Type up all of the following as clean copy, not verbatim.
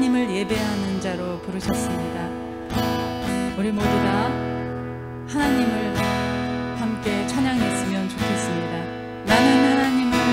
하나님을 예배하는 자로 부르셨습니다. 우리 모두 다 하나님을 함께 찬양했으면 좋겠습니다. 나는 하나님을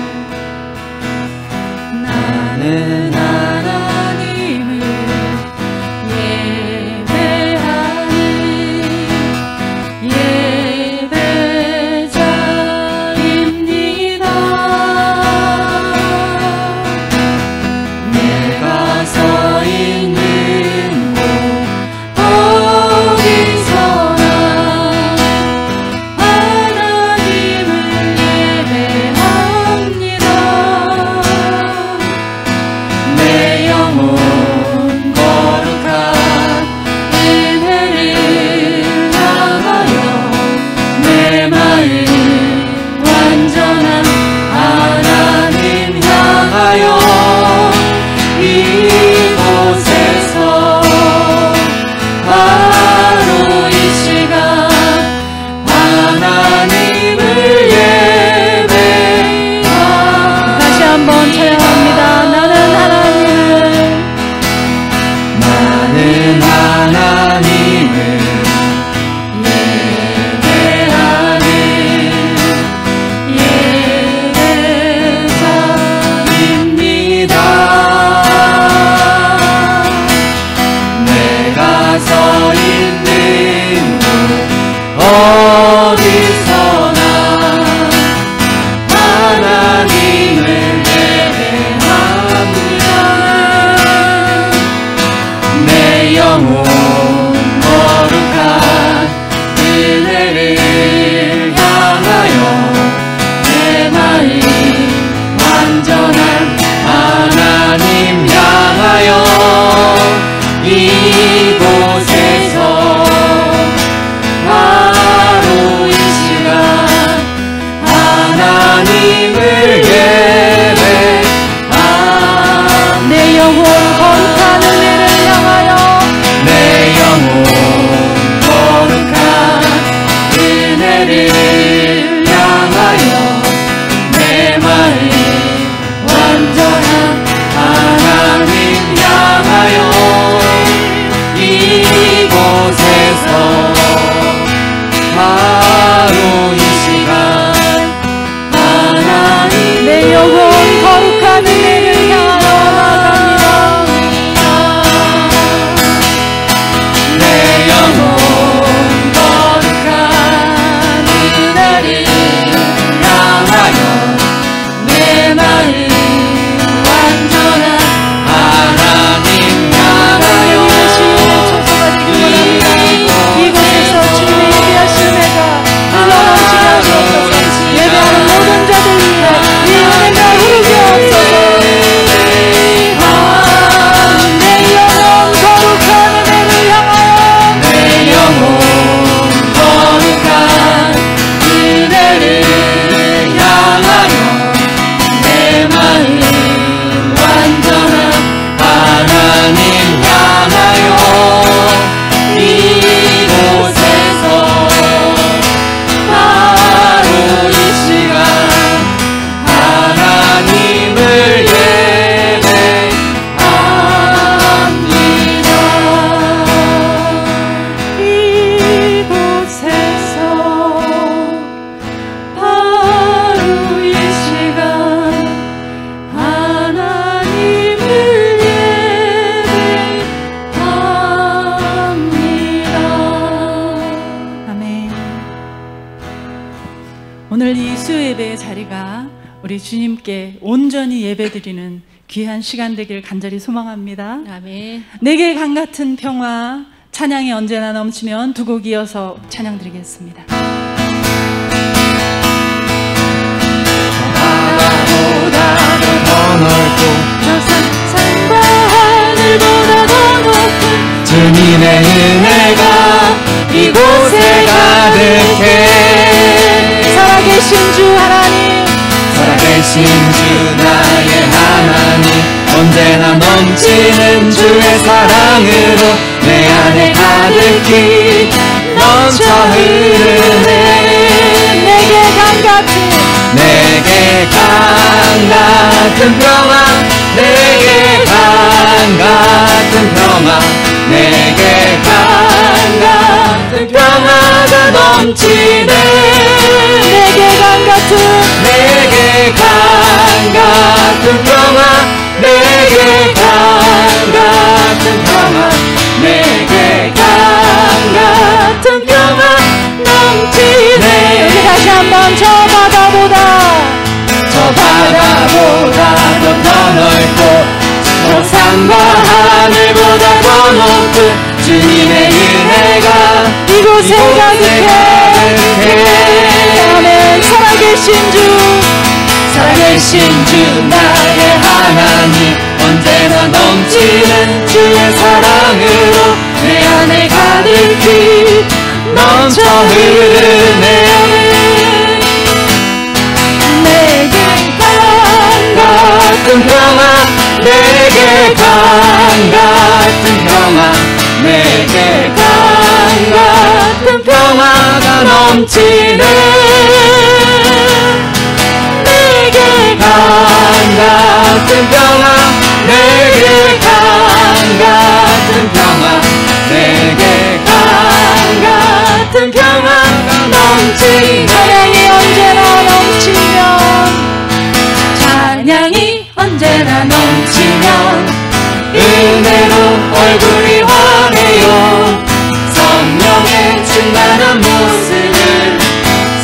오늘 이 수요예배의 자리가 우리 주님께 온전히 예배드리는 귀한 시간 되길 간절히 소망합니다. 아멘. 내게 강같은 평화, 찬양이 언제나 넘치면 두 곡 이어서 찬양 드리겠습니다. 바다보다도 더 넓고 저 산과 하늘보다 더 높은 주님의 은혜가 이곳에 가득해. 살아계신 주 하나님, 살아계신 주 나의 하나님, 언제나 넘치는 주의 사랑으로 내 안에 가득히 넘쳐 흐르네. 내게 강같은 평화, 내게 강같은 넘치네. 내게 강 같은 내게 강 같은 평화, 내게 강 같은 평화, 내게 강 같은 평화 넘치네. 우리 다시 한번 저 바다보다 더 넓고 저 산과 하늘보다 더 높은 주님의 은혜가 이곳에 가득해. 아멘. 살아계신 주 나의 하나님, 언제나 넘치는 주의 사랑으로 내 안에 가득히 넘쳐 흐르네. 내게 강 같은 평화, 내게 강 같은 평화, 내게 강 같은 평화가 넘치네. 내게 강 같은 평화, 내게 강 같은 평화, 내게 강 같은 평화가 넘치네. 찬양이 언제나 넘치면 찬양이 언제나 넘치면 은혜로 얼굴이 환해요. 성령의 충만한 모습을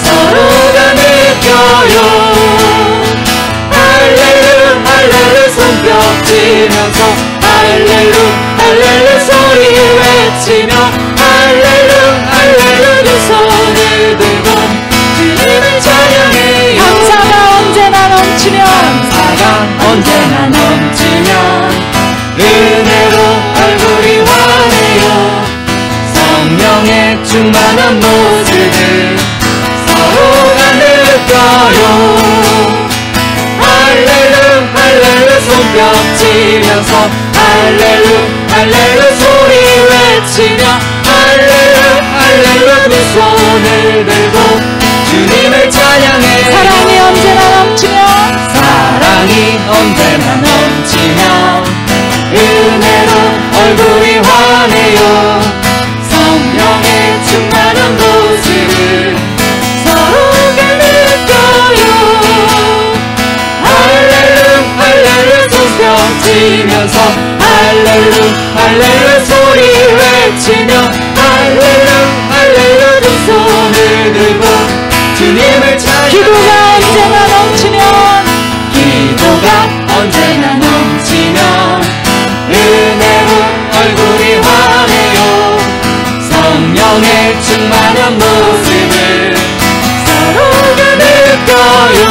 서로가 느껴요. 할렐루 할렐루 손뼉 치면서 할렐루 할렐루 소리 외치며 할렐루 할렐루 두 손을 들고 주님을 찬양해요. 감사가 언제나 넘치면 감사가 언제나 넘치면 은혜로 얼굴이 환해요. 성령의 충만한 모습을 서로가 느껴요. 할렐루 할렐루 손뼉 치면서 할렐루 할렐루 소리 외치며 할렐루 할렐루 두 손을 들고 주님을 찬양해요. 사랑이 언제나 넘치면 사랑이 언제나 넘치면 은혜로 얼굴이 환해요. 성령의 충만한 모습을 서로가 느껴요. 할렐루 할렐루 손뼉 치면서 할렐루 할렐루 소리 외치며 할렐루 할렐루 두 손을 들고 주님을 찬양해요. 기도가 언제나 넘치면 기도가 언제나 넘치면 은혜로 얼굴이 환해요. 성령의 충만한 모습을 서로가 느껴요.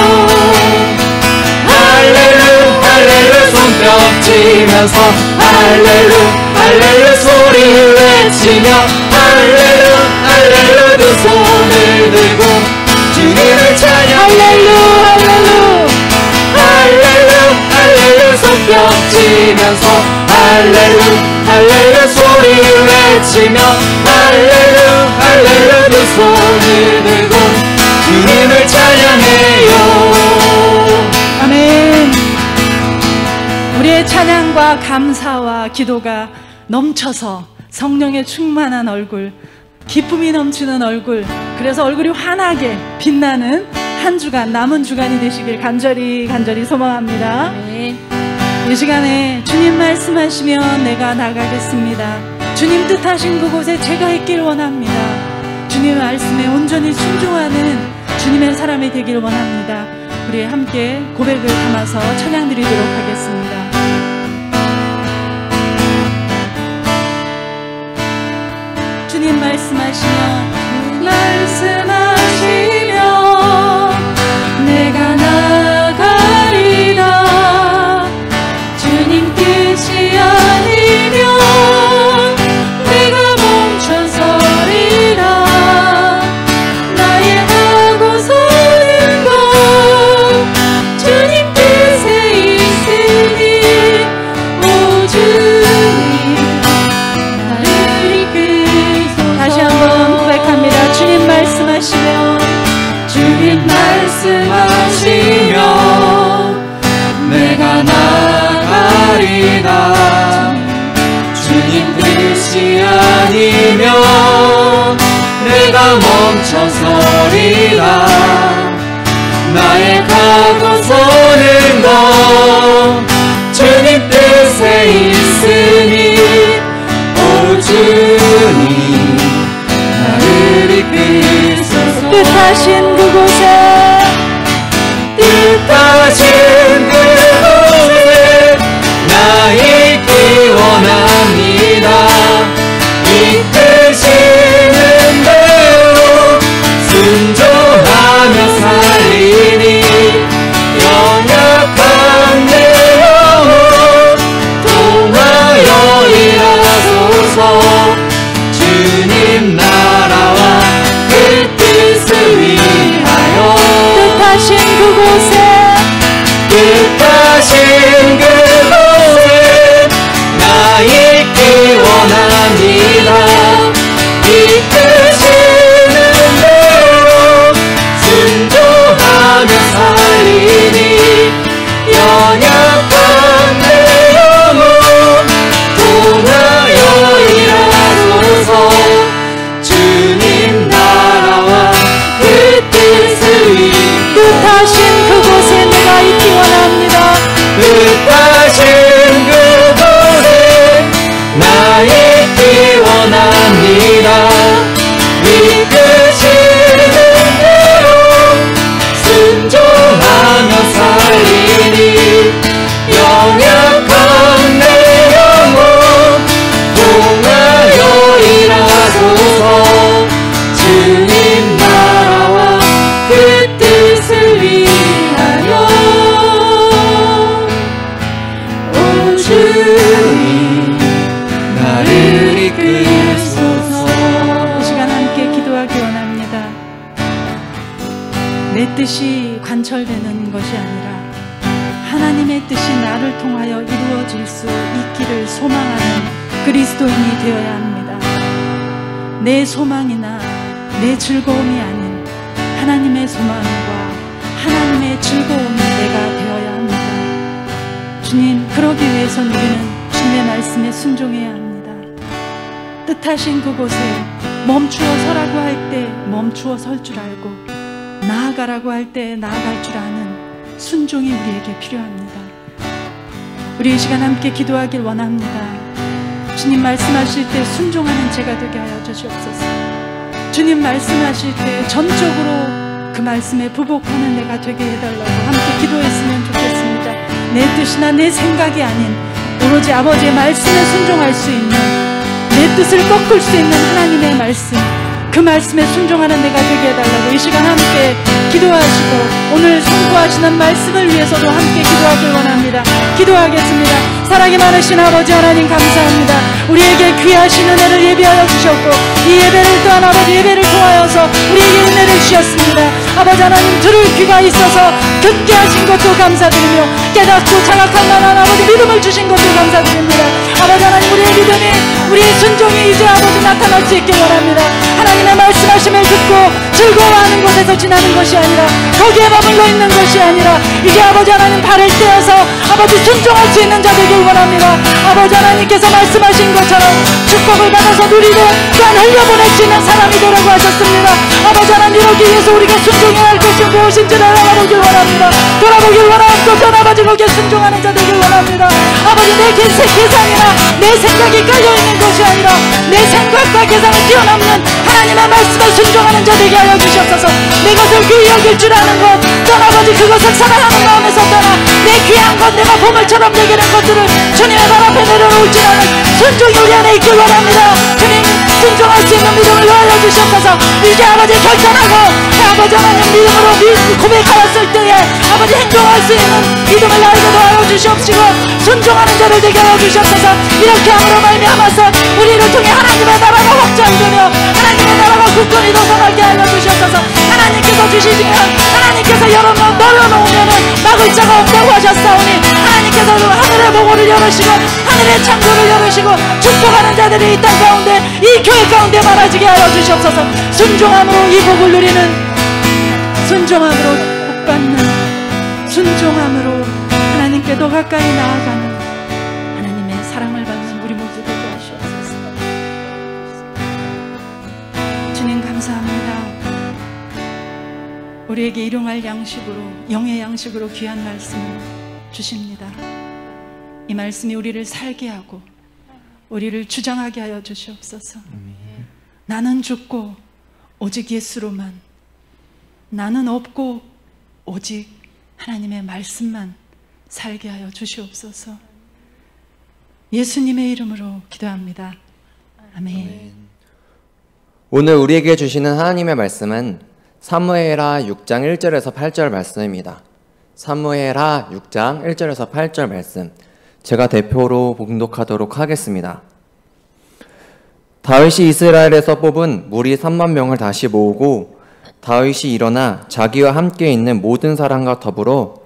할렐루 할렐루 손뼉 치면서 할렐루 할렐루 소리 외치며 할렐루 할렐루 두 손을 들고 주님을 찬양. 할렐루 할렐루 할렐루 할렐루 손뼉 치면서 할렐루 할렐루 소리 외치며 할렐루 할렐루 두 손을 들고 주님을 찬양해요. 아멘. 우리의 찬양과 감사와 기도가 넘쳐서 성령의 충만한 얼굴, 기쁨이 넘치는 얼굴, 그래서 얼굴이 환하게 빛나는 한 주간, 남은 주간이 되시길 간절히 소망합니다. 이 시간에 주님 말씀하시면 내가 나가겠습니다. 주님 뜻하신 그곳에 제가 있길 원합니다. 주님의 말씀에 온전히 순종하는 주님의 사람이 되길 원합니다. 우리 함께 고백을 담아서 찬양 드리도록 하겠습니다. 주님 말씀하시면 내가 나가리라. 주님 뜻이 아니면 내가 멈춰서리라. 나의 하고 서는 것 주님 뜻에 있으니 오 주님 나를 이끌소서. 다시 한번 고백 멈춰서리라. 나의 가고 서는 것 주님 뜻에 있으니 오 주님 나를 이끄소서. 뜻하신 그곳에 뜻하신 그곳에 나 있기 원합니다. 이끄시는 대로 순종하며 살리니 연약한 내 영혼 통하여 일하소서. 주님 나라와 그 뜻을 위하여 뜻하신 그곳에 뜻하신 그곳에 나 있기 원합니다. 이끄시는 대로 순종하며 살리니 연약한 내 영혼 통하여 일하소서. 주님 나라와 그 뜻을 위하여 뜻하신 그곳에 내가 있기 원합니다. 뜻하신 그곳에 나 있기 원합니다. 이끄시는 대로 순종하며 살리니 연약한 내 영혼 통하여 일하소서. 주님 나라와 그 뜻을 위하여 오 주님 나를 이끄소서. 이 시간 함께 기도하기 원합니다. 내 뜻이 관철되는 것이 아니라 하나님의 뜻이 나를 통하여 이루어질 수 있기를 소망하는 그리스도인이 되어야 합니다. 내 소망이나 내 즐거움이 아닌 하나님의 소망과 하나님의 즐거움이 내가 되어야 합니다. 주님, 그러기 위해서 우리는 주님의 말씀에 순종해야 합니다. 뜻하신 그곳에 멈추어 서라고 할 때 멈추어 설 줄 알고 나아가라고 할 때 나아갈 줄 아는 순종이 우리에게 필요합니다. 우리 이 시간 함께 기도하길 원합니다. 주님 말씀하실 때 순종하는 제가 되게 하여 주시옵소서. 주님 말씀하실 때 전적으로 그 말씀에 부복하는 내가 되게 해달라고 함께 기도했으면 좋겠습니다. 내 뜻이나 내 생각이 아닌 오로지 아버지의 말씀에 순종할 수 있는, 내 뜻을 꺾을 수 있는 하나님의 말씀, 그 말씀에 순종하는 내가 되게 해달라고 이 시간 함께 기도하시고 오늘 선포하시는 말씀을 위해서도 함께 기도하길 원합니다. 기도하겠습니다. 사랑이 많으신 아버지 하나님 감사합니다. 우리에게 귀하신 은혜를 예비하여 주셨고 이 예배를 또한 아버지 예배를 통하여서 우리에게 은혜를 주셨습니다. 아버지 하나님 들을 귀가 있어서 듣게 하신 것도 감사드리며 깨닫고 장악할 만한 아버지 믿음을 주신 것도 감사드립니다. 아버지 하나님 우리의 믿음이, 우리의 순종이 이제 아버지 나타날 수 있길 원합니다. 하나님의 말씀하심을 듣고 즐거워하는 곳에서 지나는 것이 아니라, 거기에 머물러 있는 것이 아니라 이제 아버지 하나님 발을 떼어서 아버지 순종할 수 있는 자 되길 원합니다. 아버지 하나님께서 말씀하신 것처럼 축복을 받아서 누리고 또한 흘려보낼 수 있는 사람이 되라고 하셨습니다. 아버지 하나님 이러기 위해서 우리가 순종해야 할 것이 무엇인지를 알아보길 원합니다. 돌아보길 원하고 변화받은 거기에 순종하는 자 되길 원합니다. 아버지 내 계산이나 내 생각이 깔려있는 것이 아니라 내 생각과 계산을 뛰어넘는 하나님의 말씀에 순종하는 자 되게 하여 주시옵소서. 내 것을 귀히 여길 줄 아는 것, 또한 아버지 그것을 사랑하는 마음에서 떠나 내 귀한 것, 내가 보물처럼 여기는 것들을 주님의 발 앞에 내려놓을 줄 아는 순종이 우리 안에 있길 원합니다. 주님 순종할 수 있는 믿음을 더하여 주시옵소서. 이제 아버지 결단하고 아버지 하나님 믿음으로 고백하였을 때에 아버지 행동할 수 있는 믿음을 나에게 더하여 주시옵시고 순종하는 자를 되게 하여 주시옵소서. 이렇게 함으로 말미암아서 우리를 통해 하나님의 나라가 확장되며 하나님의 나라가 굳건히 도성하게 하여 주시옵소서. 하나님께서 주시지면, 하나님께서 열어놓으면 막을 자가 없다고 하셨사오니 하나님께서 하늘의 보고를 열으시고 하늘의 창조를 열으시고 축복하는 자들이 이 땅 가운데, 이 교회 가운데 많아지게 하여 주시옵소서. 순종함으로 이 복을 누리는, 순종함으로 복받는, 순종함으로 하나님께 더 가까이 나아가는 하나님의 사랑을 받는 우리 모두 되게 하시옵소서. 주님 감사합니다. 우리에게 일용할 양식으로, 영의 양식으로 귀한 말씀을 주십니다. 이 말씀이 우리를 살게 하고 우리를 주장하게 하여 주시옵소서. 나는 죽고 오직 예수로만, 나는 없고 오직 하나님의 말씀만 살게 하여 주시옵소서. 예수님의 이름으로 기도합니다. 아멘. 오늘 우리에게 주시는 하나님의 말씀은 사무엘하 6장 1절에서 8절 말씀입니다. 사무엘하 6장 1절에서 8절 말씀, 제가 대표로 봉독하도록 하겠습니다. 다윗이 이스라엘에서 뽑은 무리 3만 명을 다시 모으고 다윗이 일어나 자기와 함께 있는 모든 사람과 더불어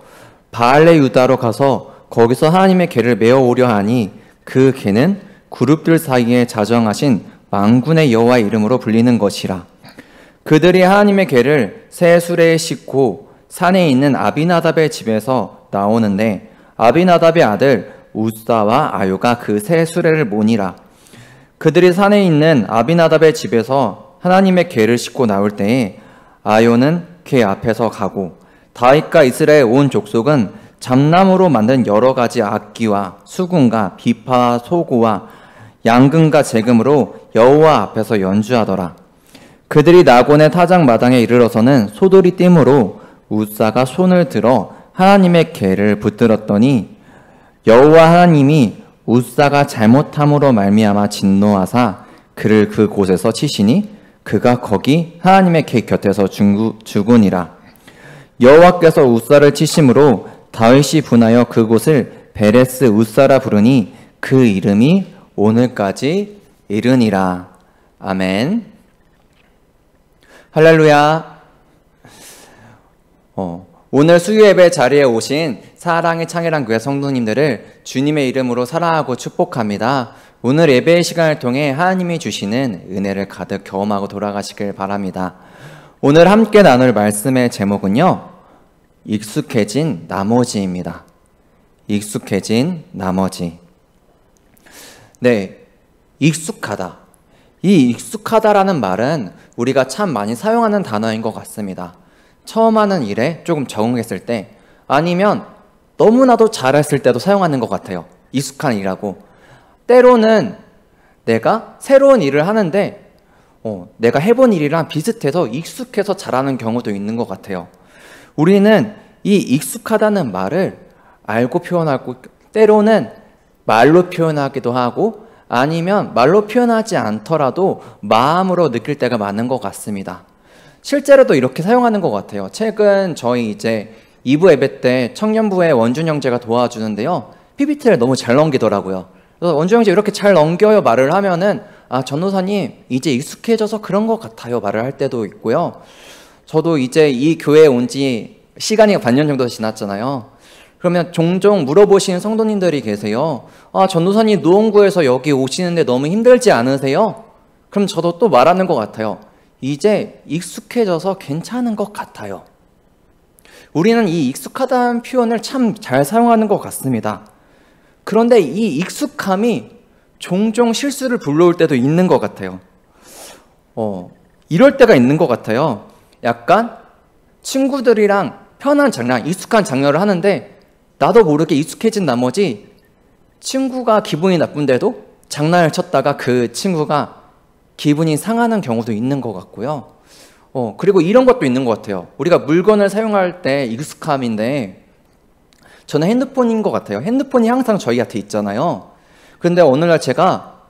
바알레 유다로 가서 거기서 하나님의 궤를 메어오려 하니 그 궤는 그룹들 사이에 자정하신 만군의 여호와 이름으로 불리는 것이라. 그들이 하나님의 궤를 새 수레에 싣고 산에 있는 아비나답의 집에서 나오는데 아비나답의 아들 우사와 아요가 그 새 수레를 모니라. 그들이 산에 있는 아비나답의 집에서 하나님의 궤를 싣고 나올 때에 아요는 궤 앞에서 가고 다윗과 이스라엘 온 족속은 잠나무로 만든 여러 가지 악기와 수군과 비파와 소고와 양금과 재금으로 여호와 앞에서 연주하더라. 그들이 나곤의 타작마당에 이르러서는 소들이 띠므로 우사가 손을 들어 하나님의 궤를 붙들었더니 여호와 하나님이 우사가 잘못함으로 말미암아 진노하사 그를 그곳에서 치시니 그가 거기 하나님의 궤 곁에서 죽으니라. 여호와께서 우사를 치심으로 다윗이 분하여 그곳을 베레스 우사라 부르니 그 이름이 오늘까지 이르니라. 아멘. 할렐루야. 오늘 수요예배 자리에 오신 사랑의 창이란 교회 성도님들을 주님의 이름으로 사랑하고 축복합니다. 오늘 예배의 시간을 통해 하나님이 주시는 은혜를 가득 경험하고 돌아가시길 바랍니다. 오늘 함께 나눌 말씀의 제목은요, 익숙해진 나머지입니다. 익숙해진 나머지. 네, 익숙하다. 이 익숙하다라는 말은 우리가 참 많이 사용하는 단어인 것 같습니다. 처음 하는 일에 조금 적응했을 때, 아니면 너무나도 잘했을 때도 사용하는 것 같아요. 익숙한 일이라고. 때로는 내가 새로운 일을 하는데 내가 해본 일이랑 비슷해서 익숙해서 잘하는 경우도 있는 것 같아요. 우리는 이 익숙하다는 말을 알고 표현하고 때로는 말로 표현하기도 하고 아니면 말로 표현하지 않더라도 마음으로 느낄 때가 많은 것 같습니다. 실제로도 이렇게 사용하는 것 같아요. 최근 저희 이제 2부 예배 때 청년부의 원준 형제가 도와주는데요. PPT를 너무 잘 넘기더라고요. 그래서 원준 형제 이렇게 잘 넘겨요 말을 하면은 전도사님 이제 익숙해져서 그런 것 같아요 말을 할 때도 있고요. 저도 이제 이 교회에 온 지 시간이 반년 정도 지났잖아요. 그러면 종종 물어보시는 성도님들이 계세요. 전도사님 노원구에서 여기 오시는데 너무 힘들지 않으세요? 그럼 저도 또 말하는 것 같아요. 이제 익숙해져서 괜찮은 것 같아요. 우리는 이 익숙하다는 표현을 참 잘 사용하는 것 같습니다. 그런데 이 익숙함이 종종 실수를 불러올 때도 있는 것 같아요. 이럴 때가 있는 것 같아요. 약간 친구들이랑 편한 장난, 익숙한 장난을 하는데 나도 모르게 익숙해진 나머지 친구가 기분이 나쁜데도 장난을 쳤다가 그 친구가 기분이 상하는 경우도 있는 것 같고요. 그리고 이런 것도 있는 것 같아요. 우리가 물건을 사용할 때 익숙함인데 저는 핸드폰인 것 같아요. 핸드폰이 항상 저희 곁에 있잖아요. 근데 어느 날 제가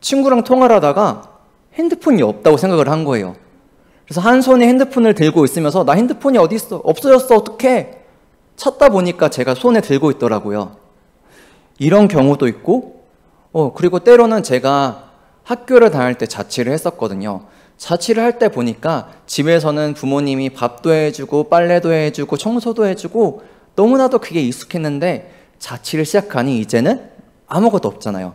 친구랑 통화를 하다가 핸드폰이 없다고 생각을 한 거예요. 그래서 한 손에 핸드폰을 들고 있으면서 나 핸드폰이 어디 있어? 없어졌어. 어떡해? 찾다 보니까 제가 손에 들고 있더라고요. 이런 경우도 있고 그리고 때로는 제가 학교를 다닐 때 자취를 했었거든요. 자취를 할 때 보니까 집에서는 부모님이 밥도 해주고 빨래도 해주고 청소도 해주고 너무나도 그게 익숙했는데 자취를 시작하니 이제는 아무것도 없잖아요.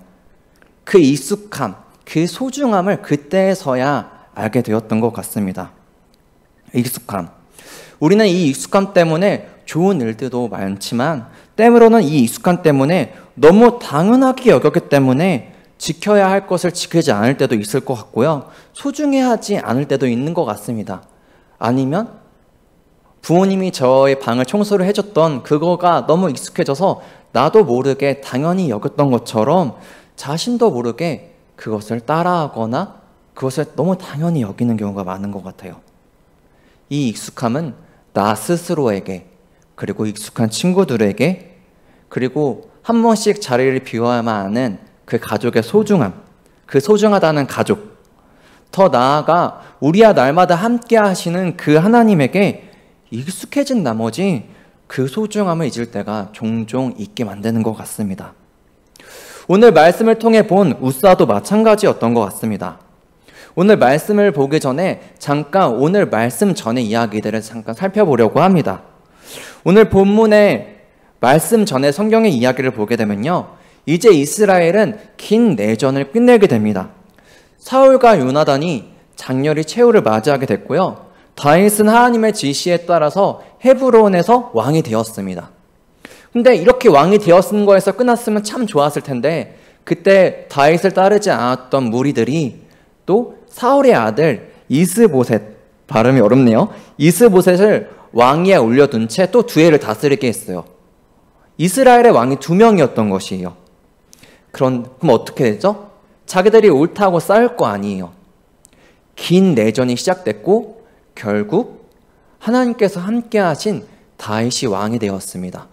그 익숙함, 그 소중함을 그때서야 알게 되었던 것 같습니다. 익숙함. 우리는 이 익숙함 때문에 좋은 일들도 많지만 때로는 이 익숙함 때문에 너무 당연하게 여겼기 때문에 지켜야 할 것을 지키지 않을 때도 있을 것 같고요. 소중해하지 않을 때도 있는 것 같습니다. 아니면 부모님이 저의 방을 청소를 해줬던 그거가 너무 익숙해져서 나도 모르게 당연히 여겼던 것처럼 자신도 모르게 그것을 따라하거나 그것을 너무 당연히 여기는 경우가 많은 것 같아요. 이 익숙함은 나 스스로에게, 그리고 익숙한 친구들에게, 그리고 한 번씩 자리를 비워야만 하는 그 가족의 소중함, 그 소중하다는 가족, 더 나아가 우리와 날마다 함께 하시는 그 하나님에게 익숙해진 나머지 그 소중함을 잊을 때가 종종 있게 만드는 것 같습니다. 오늘 말씀을 통해 본 우사도 마찬가지였던 것 같습니다. 오늘 말씀을 보기 전에 잠깐 오늘 말씀 전의 이야기들을 잠깐 살펴보려고 합니다. 오늘 본문의 말씀 전에 성경의 이야기를 보게 되면요, 이제 이스라엘은 긴 내전을 끝내게 됩니다. 사울과 요나단이 장렬히 최후를 맞이하게 됐고요, 다윗은 하나님의 지시에 따라서 헤브론에서 왕이 되었습니다. 근데 이렇게 왕이 되었는 거에서 끝났으면 참 좋았을 텐데, 그때 다윗을 따르지 않았던 무리들이 또 사울의 아들 이스보셋, 발음이 어렵네요, 이스보셋을 왕위에 올려둔 채 또 두 해를 다스리게 했어요. 이스라엘의 왕이 2명이었던 것이에요. 그럼 어떻게 되죠? 자기들이 옳다고 싸울 거 아니에요. 긴 내전이 시작됐고 결국 하나님께서 함께 하신 다윗이 왕이 되었습니다.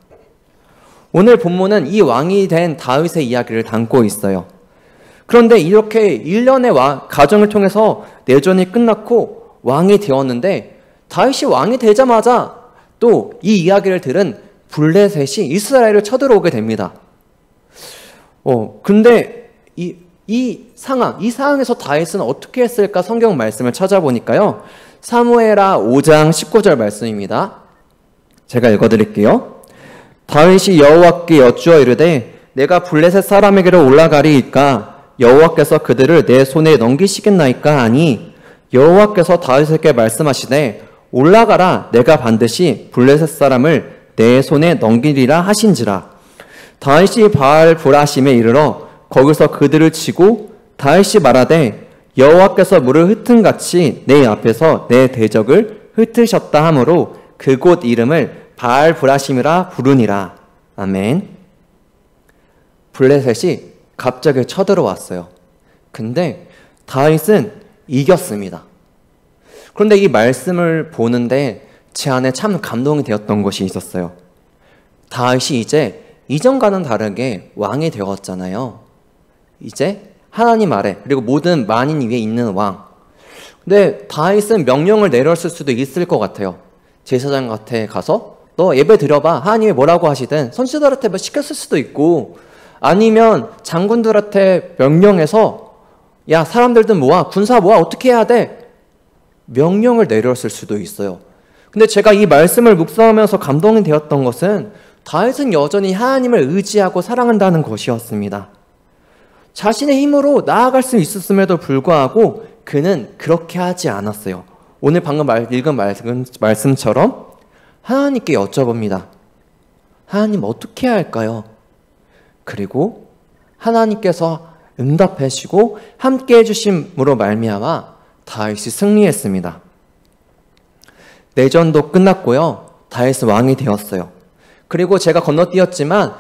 오늘 본문은 이 왕이 된 다윗의 이야기를 담고 있어요. 그런데 이렇게 일련의 가정을 통해서 내전이 끝났고 왕이 되었는데, 다윗이 왕이 되자마자 또 이 이야기를 들은 블레셋이 이스라엘을 쳐들어오게 됩니다. 근데 이 상황에서 다윗은 어떻게 했을까 성경 말씀을 찾아보니까요, 사무엘하 5장 19절 말씀입니다. 제가 읽어드릴게요. 다윗이 여호와께 여쭈어 이르되 내가 블레셋 사람에게로 올라가리이까 여호와께서 그들을 내 손에 넘기시겠나이까 하니, 여호와께서 다윗에게 말씀하시되 올라가라, 내가 반드시 블레셋 사람을 내 손에 넘기리라 하신지라. 다윗이 바알 브라심에 이르러 거기서 그들을 치고, 다윗이 말하되 여호와께서 물을 흩은같이 내 앞에서 내 대적을 흩으셨다 하므로 그곳 이름을 바알 브라심이라 부르니라. 아멘. 블레셋이 갑자기 쳐들어왔어요. 근데 다윗은 이겼습니다. 그런데 이 말씀을 보는데 제 안에 참 감동이 되었던 것이 있었어요. 다윗이 이제 이전과는 다르게 왕이 되었잖아요. 이제 하나님 아래, 그리고 모든 만인 위에 있는 왕. 근데 다윗은 명령을 내렸을 수도 있을 것 같아요. 제사장한테 가서 너 예배 드려봐, 하나님이 뭐라고 하시든 선지자들한테 뭐 시켰을 수도 있고, 아니면 장군들한테 명령해서 야 사람들도 모아, 군사 모아, 어떻게 해야 돼? 명령을 내렸을 수도 있어요. 근데 제가 이 말씀을 묵상하면서 감동이 되었던 것은 다윗은 여전히 하나님을 의지하고 사랑한다는 것이었습니다. 자신의 힘으로 나아갈 수 있었음에도 불구하고 그는 그렇게 하지 않았어요. 오늘 방금 읽은 말씀처럼 하나님께 여쭤봅니다. 하나님 어떻게 해야 할까요? 그리고 하나님께서 응답해 주시고 함께 해주심으로 말미암아 다윗이 승리했습니다. 내전도 끝났고요, 다윗은 왕이 되었어요. 그리고 제가 건너뛰었지만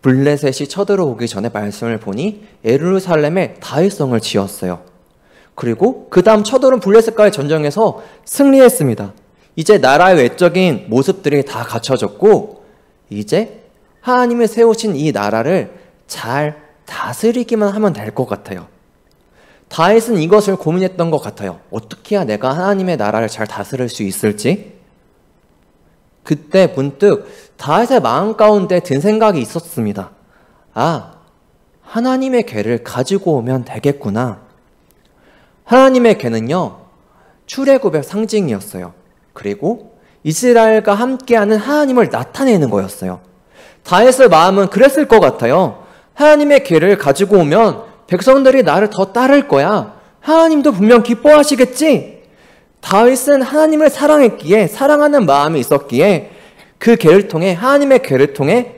블레셋이 쳐들어오기 전에 말씀을 보니 예루살렘에 다윗성을 지었어요. 그리고 그 다음 쳐들어온 블레셋과의 전쟁에서 승리했습니다. 이제 나라의 외적인 모습들이 다 갖춰졌고 이제 하나님이 세우신 이 나라를 잘 다스리기만 하면 될 것 같아요. 다윗은 이것을 고민했던 것 같아요. 어떻게 해야 내가 하나님의 나라를 잘 다스릴 수 있을지? 그때 문득 다윗의 마음 가운데 든 생각이 있었습니다. 아, 하나님의 궤를 가지고 오면 되겠구나. 하나님의 궤는요, 출애굽의 상징이었어요. 그리고 이스라엘과 함께하는 하나님을 나타내는 거였어요. 다윗의 마음은 그랬을 것 같아요. 하나님의 궤를 가지고 오면 백성들이 나를 더 따를 거야. 하나님도 분명 기뻐하시겠지? 다윗은 하나님을 사랑했기에, 사랑하는 마음이 있었기에 그 궤를 통해, 하나님의 궤를 통해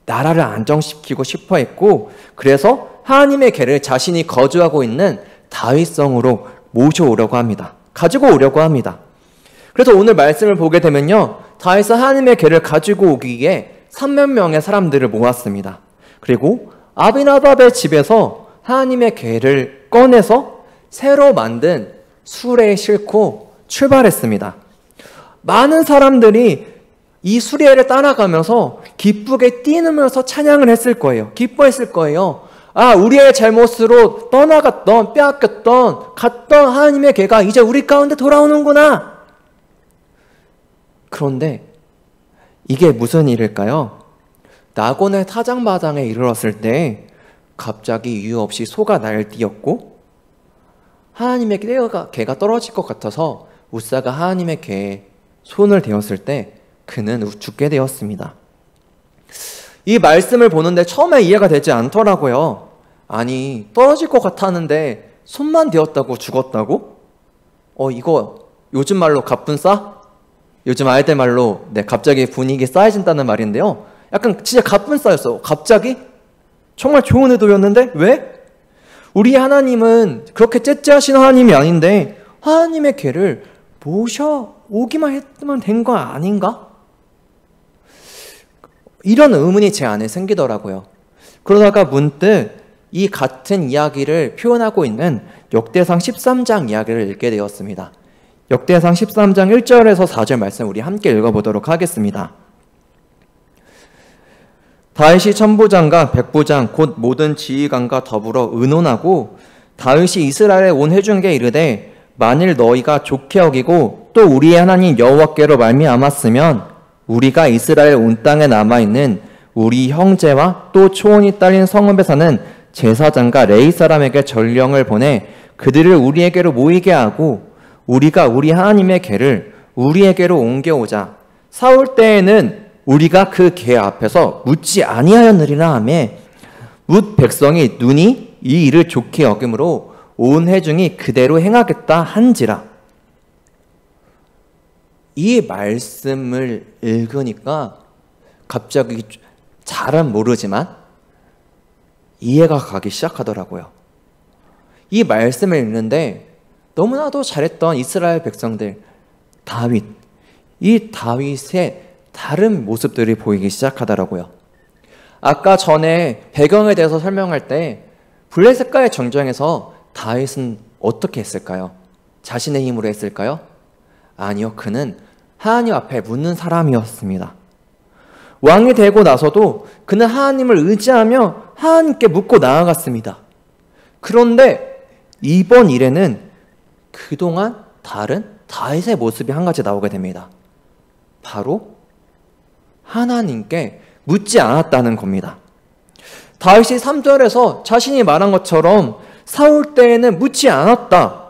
나라를 안정시키고 싶어 했고, 그래서 하나님의 궤를 자신이 거주하고 있는 다윗성으로 모셔오려고 합니다. 가지고 오려고 합니다. 그래서 오늘 말씀을 보게 되면요, 다윗은 하나님의 궤를 가지고 오기 위해 300명의 사람들을 모았습니다. 그리고 아비나답의 집에서 하나님의 궤를 꺼내서 새로 만든 수레에 싣고 출발했습니다. 많은 사람들이 이 수레를 따라가면서 기쁘게 뛰면서 찬양을 했을 거예요. 기뻐했을 거예요. 아, 우리의 잘못으로 떠나갔던, 빼앗겼던, 갔던 하나님의 궤가 이제 우리 가운데 돌아오는구나. 그런데 이게 무슨 일일까요? 나곤의 타작마당에 이르렀을 때 갑자기 이유 없이 소가 날뛰었고, 하나님의 궤가 떨어질 것 같아서 웃사가 하나님의 궤에 손을 대었을 때 그는 죽게 되었습니다. 이 말씀을 보는데 처음에 이해가 되지 않더라고요. 아니, 떨어질 것 같았는데 손만 대었다고 죽었다고? 이거 요즘 말로 갑분싸? 요즘 아이들 말로 갑자기 분위기 싸해진다는 말인데요. 약간 진짜 갑분싸였어. 갑자기? 정말 좋은 의도였는데 왜? 우리 하나님은 그렇게 째째하신 하나님이 아닌데 하나님의 궤를 모셔오기만 했으면 된 거 아닌가? 이런 의문이 제 안에 생기더라고요. 그러다가 문득 이 같은 이야기를 표현하고 있는 역대상 13장 이야기를 읽게 되었습니다. 역대상 13장 1절에서 4절 말씀 우리 함께 읽어보도록 하겠습니다. 다윗이 천부장과 백부장 곧 모든 지휘관과 더불어 의논하고 다윗이 이스라엘에 온 회중에게 이르되 만일 너희가 좋게 여기고 또 우리의 하나님 여호와께로 말미암았으면 우리가 이스라엘 온 땅에 남아있는 우리 형제와 또 초원이 딸린 성읍에 사는 제사장과 레위 사람에게 전령을 보내 그들을 우리에게로 모이게 하고 우리가 우리 하나님의 궤를 우리에게로 옮겨오자. 사울 때에는 우리가 그 궤 앞에서 묻지 아니하였느리라 하며 뭇 백성이 눈이 이 일을 좋게 여김으로 온 회중이 그대로 행하겠다 한지라. 이 말씀을 읽으니까 갑자기 잘은 모르지만 이해가 가기 시작하더라고요. 이 말씀을 읽는데 너무나도 잘했던 이스라엘 백성들, 다윗, 이 다윗의 다른 모습들이 보이기 시작하더라고요. 아까 전에 배경에 대해서 설명할 때 블레셋과의 전쟁에서 다윗은 어떻게 했을까요? 자신의 힘으로 했을까요? 아니요, 그는 하나님 앞에 묻는 사람이었습니다. 왕이 되고 나서도 그는 하나님을 의지하며 하나님께 묻고 나아갔습니다. 그런데 이번 일에는 그동안 다른 다윗의 모습이 한 가지 나오게 됩니다. 바로 하나님께 묻지 않았다는 겁니다. 다윗이 3절에서 자신이 말한 것처럼 사울 때에는 묻지 않았다.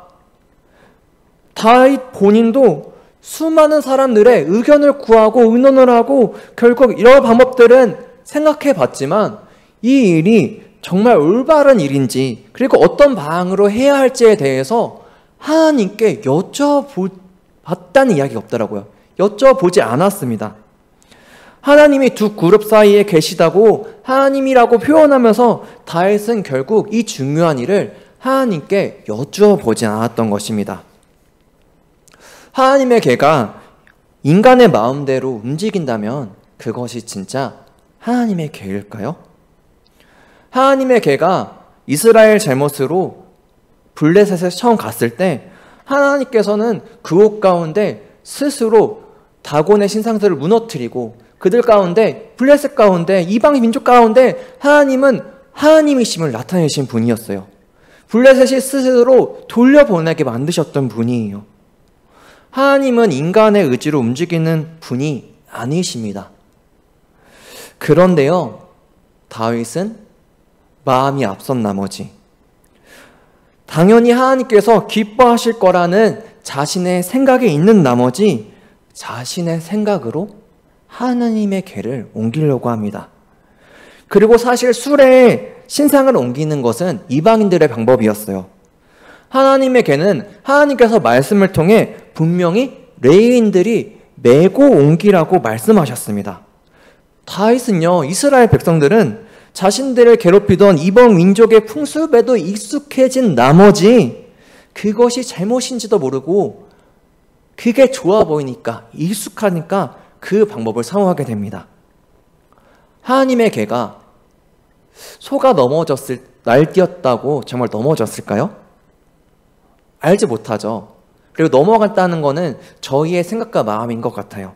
다윗 본인도 수많은 사람들의 의견을 구하고 의논을 하고 결국 여러 방법들은 생각해 봤지만 이 일이 정말 올바른 일인지 그리고 어떤 방향으로 해야 할지에 대해서 하나님께 여쭤봤다는 이야기가 없더라고요. 여쭤보지 않았습니다. 하나님이 두 그룹 사이에 계시다고 하나님이라고 표현하면서 다윗은 결국 이 중요한 일을 하나님께 여쭤보지 않았던 것입니다. 하나님의 궤가 인간의 마음대로 움직인다면 그것이 진짜 하나님의 궤일까요? 하나님의 궤가 이스라엘 잘못으로 블레셋에 처음 갔을 때 하나님께서는 그곳 가운데 스스로 다곤의 신상들을 무너뜨리고 그들 가운데 블레셋 가운데 이방 민족 가운데 하나님은 하나님이심을 나타내신 분이었어요. 블레셋이 스스로 돌려보내게 만드셨던 분이에요. 하나님은 인간의 의지로 움직이는 분이 아니십니다. 그런데요, 다윗은 마음이 앞선 나머지 당연히 하나님께서 기뻐하실 거라는 자신의 생각이 있는 나머지 자신의 생각으로 하나님의 궤를 옮기려고 합니다. 그리고 사실 수레에 신상을 옮기는 것은 이방인들의 방법이었어요. 하나님의 궤는 하나님께서 말씀을 통해 분명히 레위인들이 메고 옮기라고 말씀하셨습니다. 다윗은요, 이스라엘 백성들은 자신들을 괴롭히던 이방 민족의 풍습에도 익숙해진 나머지 그것이 잘못인지도 모르고 그게 좋아 보이니까, 익숙하니까 그 방법을 사용하게 됩니다. 하나님의 개가 소가 날뛰었다고 정말 넘어졌을까요? 알지 못하죠. 그리고 넘어갔다는 것은 저희의 생각과 마음인 것 같아요.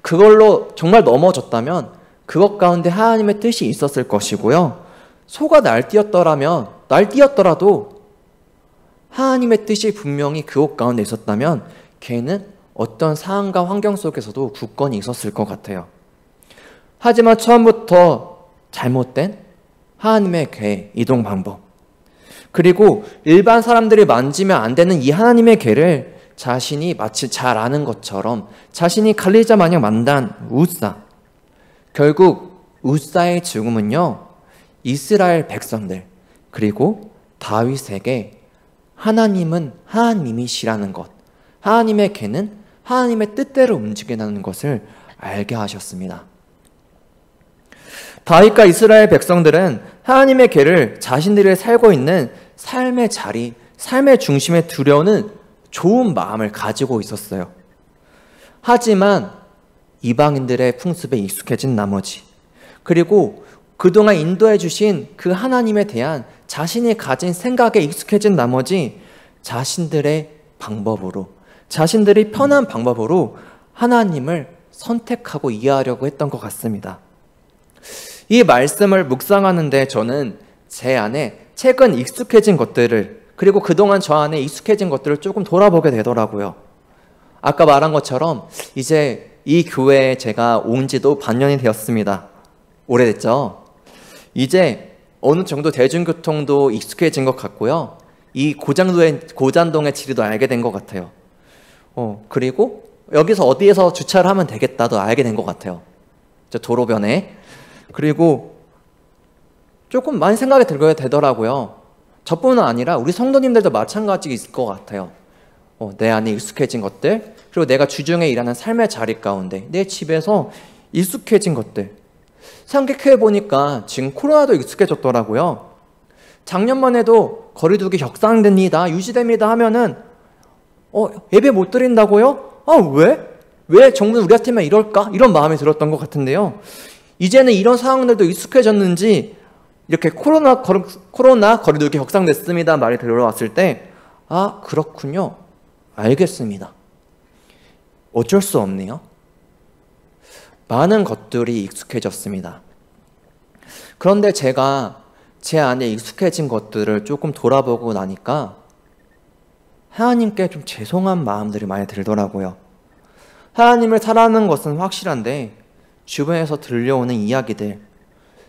그걸로 정말 넘어졌다면 그것 가운데 하나님의 뜻이 있었을 것이고요. 소가 날뛰었더라도 하나님의 뜻이 분명히 그것 가운데 있었다면 개는 어떤 상황과 환경 속에서도 굳건히 있었을 것 같아요. 하지만 처음부터 잘못된 하나님의 개 이동 방법, 그리고 일반 사람들이 만지면 안 되는 이 하나님의 개를 자신이 마치 잘 아는 것처럼 자신이 관리자 마냥 만난 우사, 결국 우사의 죽음은요, 이스라엘 백성들 그리고 다윗에게 하나님은 하나님이시라는 것, 하나님의 개는 하나님의 뜻대로 움직인다는 것을 알게 하셨습니다. 다윗과 이스라엘 백성들은 하나님의 개를 자신들이 살고 있는 삶의 자리, 삶의 중심에 두려는 좋은 마음을 가지고 있었어요. 하지만 이방인들의 풍습에 익숙해진 나머지, 그리고 그동안 인도해 주신 그 하나님에 대한 자신이 가진 생각에 익숙해진 나머지 자신들의 방법으로, 자신들이 편한 방법으로 하나님을 선택하고 이해하려고 했던 것 같습니다. 이 말씀을 묵상하는데 저는 제 안에 최근 익숙해진 것들을, 그리고 그동안 저 안에 익숙해진 것들을 조금 돌아보게 되더라고요. 아까 말한 것처럼 이제 이 교회에 제가 온 지도 반년이 되었습니다. 오래됐죠? 이제 어느 정도 대중교통도 익숙해진 것 같고요. 이 고잔동의 지리도 알게 된 것 같아요. 그리고 여기서 어디에서 주차를 하면 되겠다도 알게 된 것 같아요. 저 도로변에. 그리고 조금 많이 생각이 들게 되더라고요. 저뿐만 아니라 우리 성도님들도 마찬가지일 것 같아요. 내 안에 익숙해진 것들, 그리고 내가 주중에 일하는 삶의 자리 가운데 내 집에서 익숙해진 것들, 생각해 보니까 지금 코로나도 익숙해졌더라고요. 작년만 해도 거리두기 격상됩니다, 유지됩니다 하면은 예배 못 드린다고요? 왜 정부는 우리한테만 이럴까? 이런 마음이 들었던 것 같은데요. 이제는 이런 상황들도 익숙해졌는지 이렇게 코로나 거리두기 격상됐습니다 말이 들어왔을 때, 그렇군요, 알겠습니다, 어쩔 수 없네요. 많은 것들이 익숙해졌습니다. 그런데 제가 제 안에 익숙해진 것들을 조금 돌아보고 나니까 하나님께 좀 죄송한 마음들이 많이 들더라고요. 하나님을 사랑하는 것은 확실한데 주변에서 들려오는 이야기들,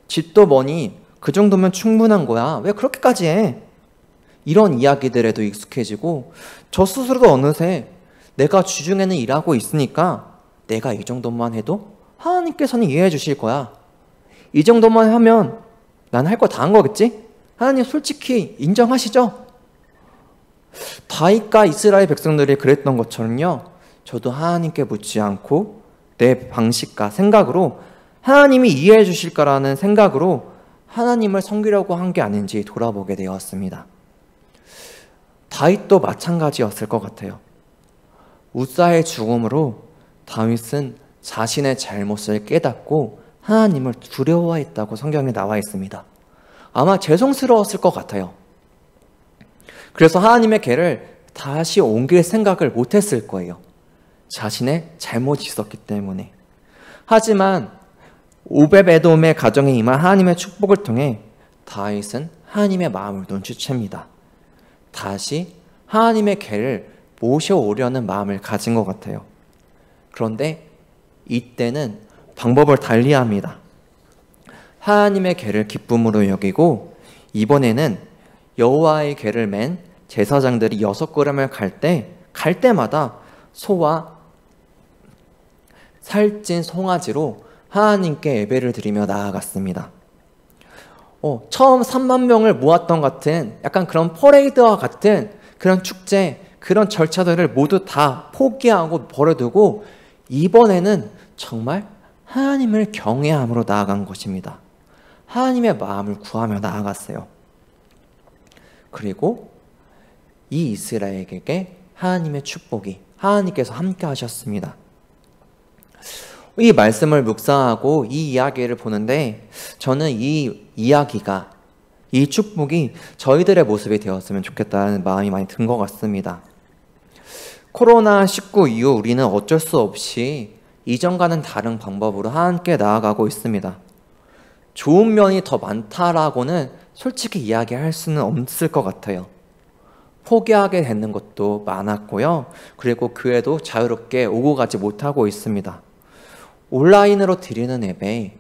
집도 뭐니 그 정도면 충분한 거야, 왜 그렇게까지 해? 이런 이야기들에도 익숙해지고, 저 스스로도 어느새 내가 주중에는 일하고 있으니까 내가 이 정도만 해도 하나님께서는 이해해 주실 거야, 이 정도만 하면 난 할 거 다 한 거겠지? 하나님 솔직히 인정하시죠? 다윗과 이스라엘 백성들이 그랬던 것처럼요, 저도 하나님께 묻지 않고 내 방식과 생각으로 하나님이 이해해 주실 거라는 생각으로 하나님을 섬기려고 한 게 아닌지 돌아보게 되었습니다. 다윗도 마찬가지였을 것 같아요. 우사의 죽음으로 다윗은 자신의 잘못을 깨닫고 하나님을 두려워했다고 성경에 나와 있습니다. 아마 죄송스러웠을 것 같아요. 그래서 하나님의 궤를 다시 옮길 생각을 못했을 거예요. 자신의 잘못이 있었기 때문에. 하지만 오벳에돔의 가정에 임한 하나님의 축복을 통해 다윗은 하나님의 마음을 눈치챕니다. 다시 하나님의 궤를 모셔오려는 마음을 가진 것 같아요. 그런데 이때는 방법을 달리합니다. 하나님의 궤를 기쁨으로 여기고, 이번에는 여호와의 궤를 맨 제사장들이 6걸음을 갈 때마다 소와 살찐 송아지로 하나님께 예배를 드리며 나아갔습니다. 처음 3만 명을 모았던 같은 약간 그런 퍼레이드와 같은 그런 축제, 그런 절차들을 모두 다 포기하고 버려두고 이번에는 정말 하나님을 경외함으로 나아간 것입니다. 하나님의 마음을 구하며 나아갔어요. 그리고 이 이스라엘에게 하나님의 축복이, 하나님께서 함께 하셨습니다. 이 말씀을 묵상하고 이 이야기를 보는데 저는 이 이야기가, 이 축복이 저희들의 모습이 되었으면 좋겠다는 마음이 많이 든 것 같습니다. 코로나19 이후 우리는 어쩔 수 없이 이전과는 다른 방법으로 함께 나아가고 있습니다. 좋은 면이 더 많다라고는 솔직히 이야기할 수는 없을 것 같아요. 포기하게 되는 것도 많았고요. 그리고 교회도 자유롭게 오고 가지 못하고 있습니다. 온라인으로 드리는 예배,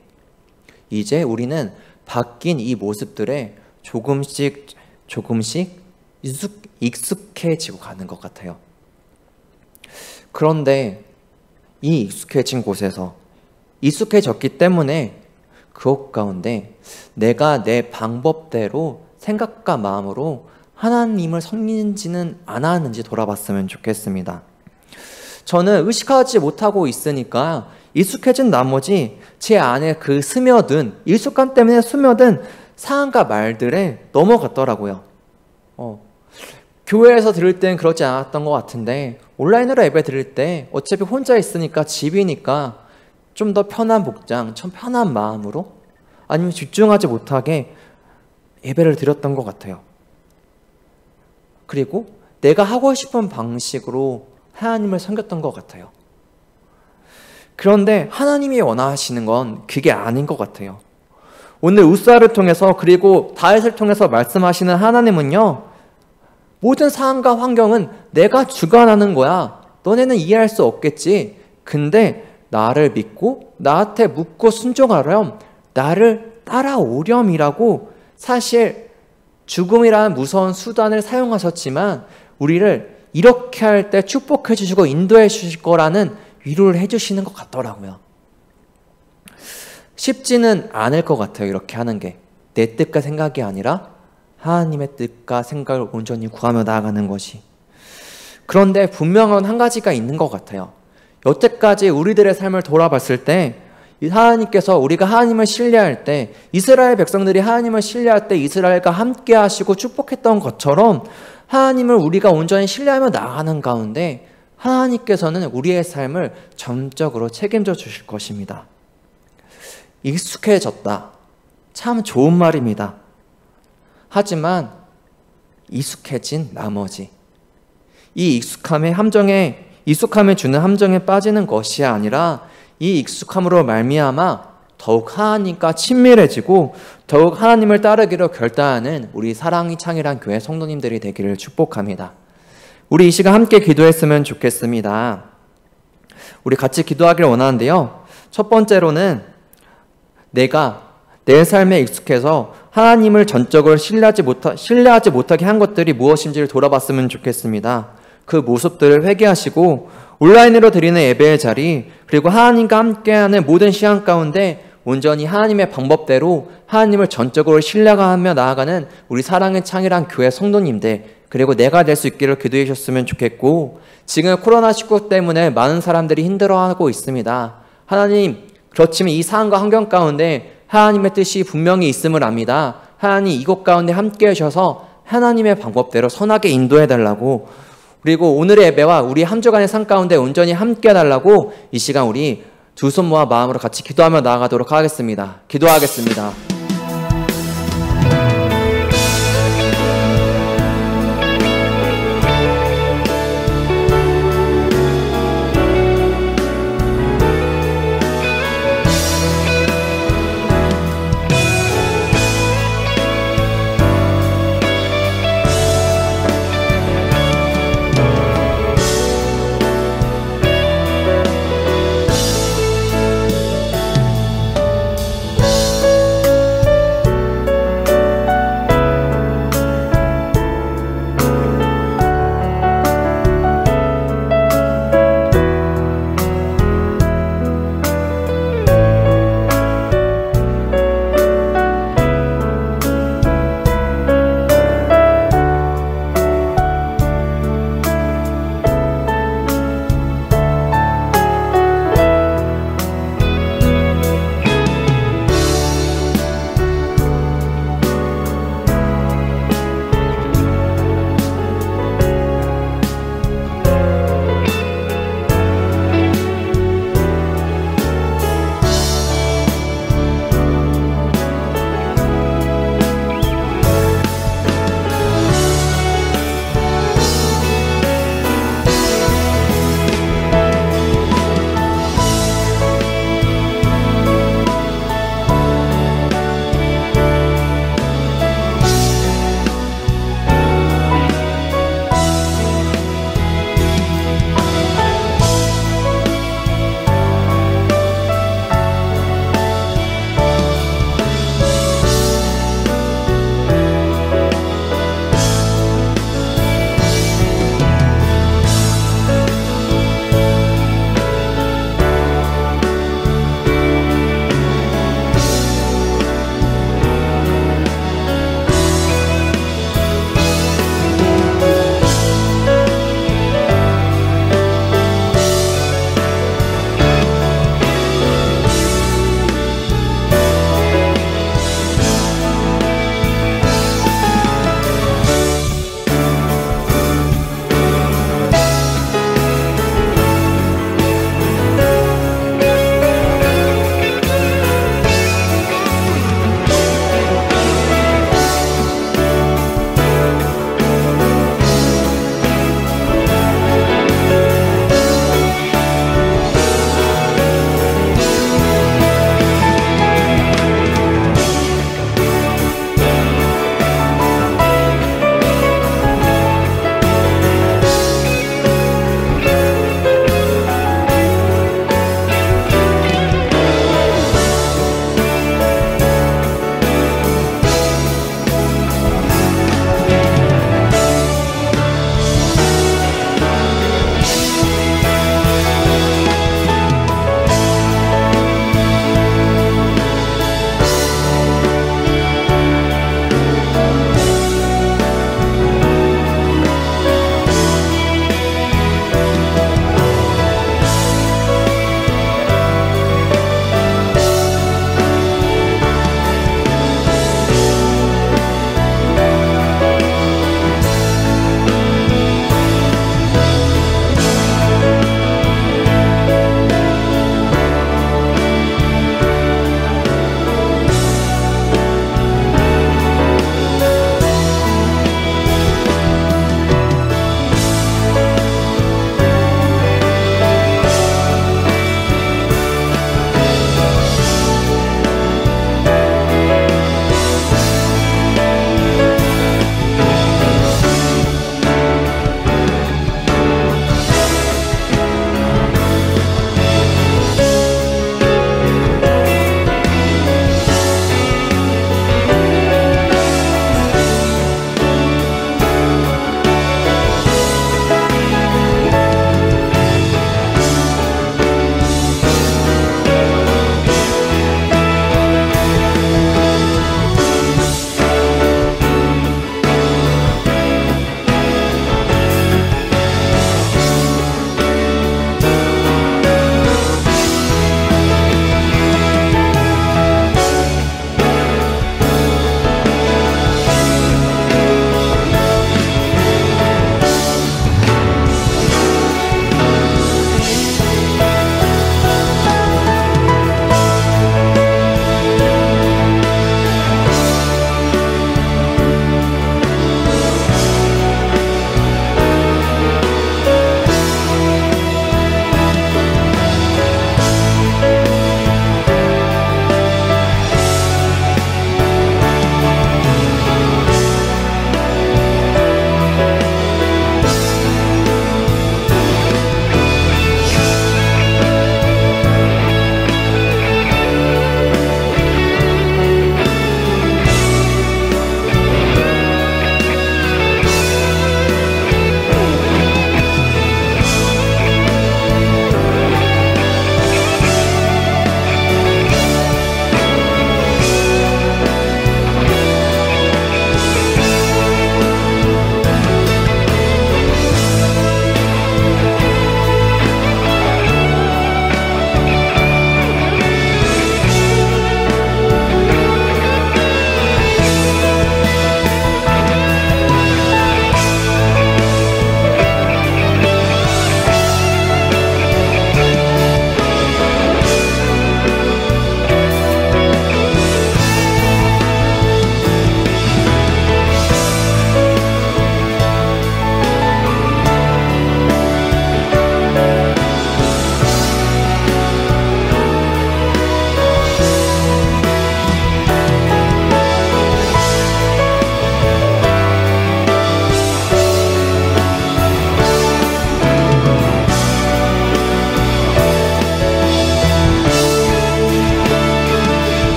이제 우리는 바뀐 이 모습들에 조금씩 익숙해지고 가는 것 같아요. 그런데 이 익숙해진 곳에서 익숙해졌기 때문에 그것 가운데 내가 내 방법대로 생각과 마음으로 하나님을 섬기는지는 안 하는지 돌아봤으면 좋겠습니다. 저는 의식하지 못하고 있으니까 익숙해진 나머지 제 안에 그 익숙함 때문에 스며든 사항과 말들에 넘어갔더라고요. 교회에서 들을 땐 그러지 않았던 것 같은데 온라인으로 예배 드릴 때 어차피 혼자 있으니까 집이니까 좀 더 편한 복장, 좀 편한 마음으로 아니면 집중하지 못하게 예배를 드렸던 것 같아요. 그리고 내가 하고 싶은 방식으로 하나님을 섬겼던 것 같아요. 그런데 하나님이 원하시는 건 그게 아닌 것 같아요. 오늘 우스아를 통해서 그리고 다윗을 통해서 말씀하시는 하나님은요, 모든 상황과 환경은 내가 주관하는 거야. 너네는 이해할 수 없겠지. 근데 나를 믿고 나한테 묻고 순종하렴, 나를 따라오렴이라고 사실 죽음이라는 무서운 수단을 사용하셨지만 우리를 이렇게 할 때 축복해 주시고 인도해 주실 거라는 위로를 해주시는 것 같더라고요. 쉽지는 않을 것 같아요. 이렇게 하는 게 내 뜻과 생각이 아니라 하나님의 뜻과 생각을 온전히 구하며 나아가는 것이. 그런데 분명한 한 가지가 있는 것 같아요. 여태까지 우리들의 삶을 돌아봤을 때 하나님께서 우리가 하나님을 신뢰할 때, 이스라엘 백성들이 하나님을 신뢰할 때 이스라엘과 함께 하시고 축복했던 것처럼 하나님을 우리가 온전히 신뢰하며 나아가는 가운데 하나님께서는 우리의 삶을 전적으로 책임져 주실 것입니다. 익숙해졌다. 참 좋은 말입니다. 하지만 익숙해진 나머지, 이 익숙함에 주는 함정에 빠지는 것이 아니라 이 익숙함으로 말미암아 더욱 하나님과 친밀해지고 더욱 하나님을 따르기로 결단하는 우리 사랑이 창이란 교회 성도님들이 되기를 축복합니다. 우리 이 시간 함께 기도했으면 좋겠습니다. 우리 같이 기도하기를 원하는데요. 첫 번째로는 내가 내 삶에 익숙해서 하나님을 전적으로 신뢰하지 못하게 한 것들이 무엇인지를 돌아봤으면 좋겠습니다. 그 모습들을 회개하시고 온라인으로 드리는 예배의 자리, 그리고 하나님과 함께하는 모든 시간 가운데 온전히 하나님의 방법대로 하나님을 전적으로 신뢰하며 나아가는 우리 사랑의 창이란 교회 성도님들, 그리고 내가 될 수 있기를 기도해 주셨으면 좋겠고, 지금 코로나19 때문에 많은 사람들이 힘들어하고 있습니다. 하나님, 그렇지만 이 상황과 환경 가운데 하나님의 뜻이 분명히 있음을 압니다. 하나님, 이곳 가운데 함께 하셔서 하나님의 방법대로 선하게 인도해 달라고, 그리고 오늘의 예배와 우리 한 주간의 삶 가운데 온전히 함께 해달라고 이 시간 우리 두 손 모아 마음으로 같이 기도하며 나아가도록 하겠습니다. 기도하겠습니다.